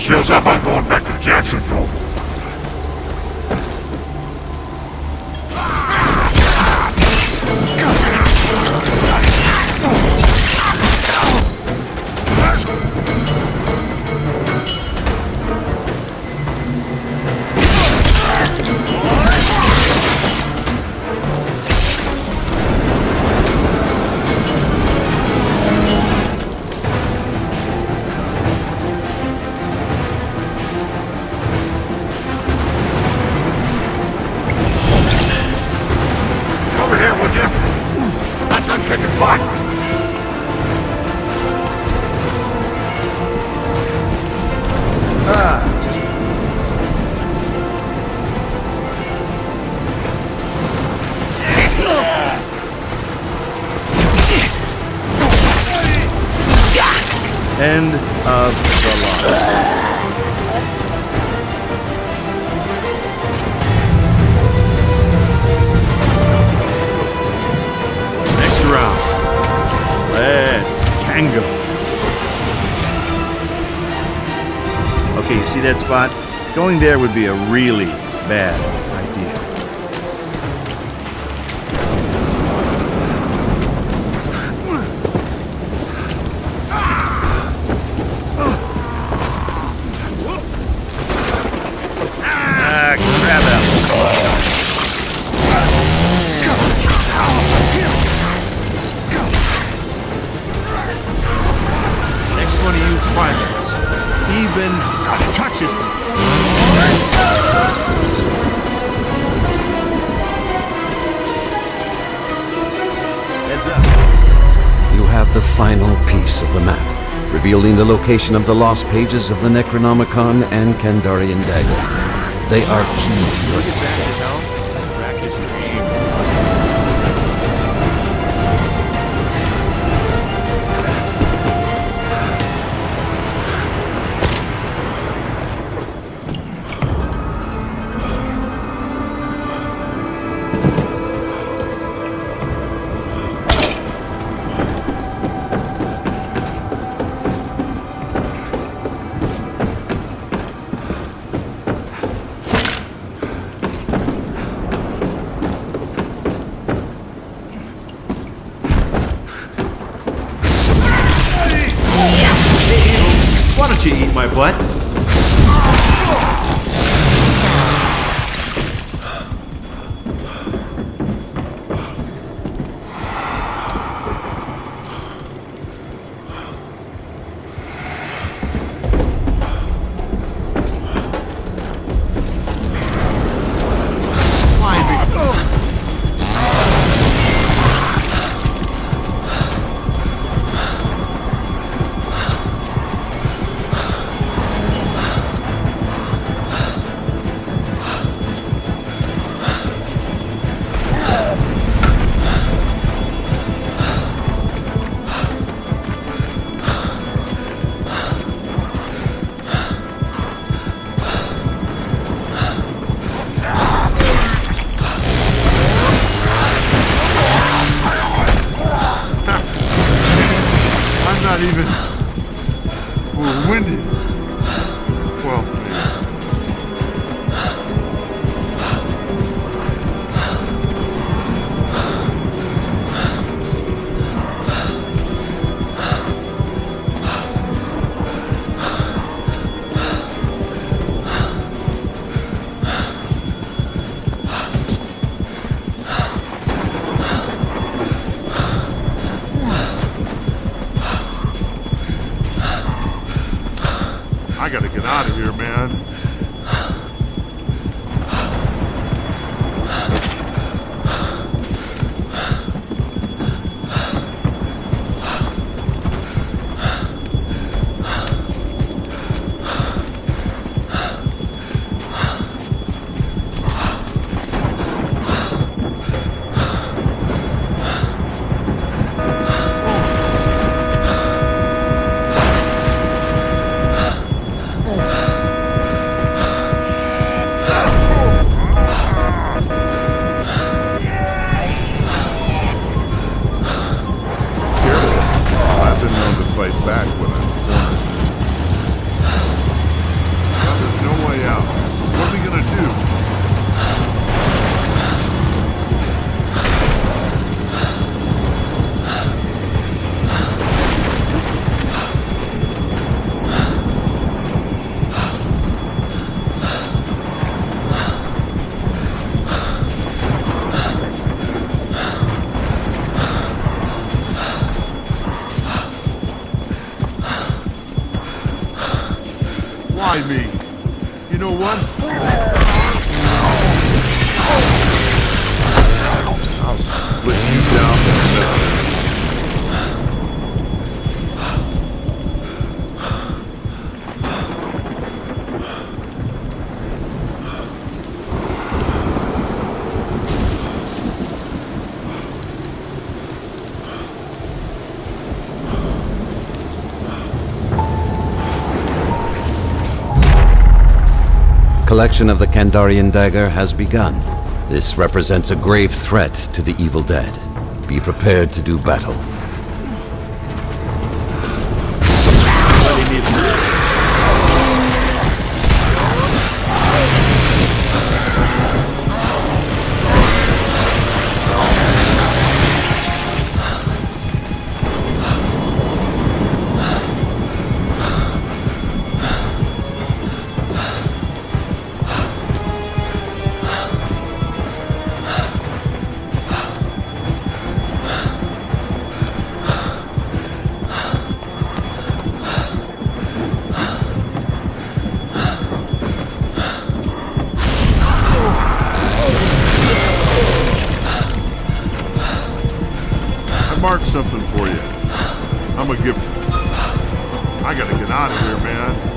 shows up, I'm going back to Jacksonville. End of the line. Next round. Let's tango. Okay, you see that spot? Going there would be a really bad idea. Grab out. Next one of you primates even touches me. Heads up. You have the final piece of the map, revealing the location of the lost pages of the Necronomicon and Kandarian Dagger. They are key to your success. Why don't you eat my butt? Not even. We're windy. Well, try me. You know what? I'll split you down the middle. Collection of the Kandarian dagger has begun. This represents a grave threat to the evil dead. Be prepared to do battle. Mark something for you. I'm a gift. I gotta get out of here, man.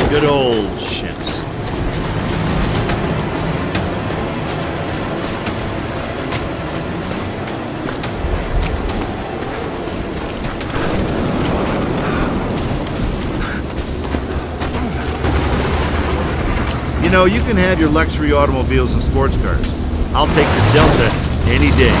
Good old ships. You know, you can have your luxury automobiles and sports cars. I'll take the Delta any day.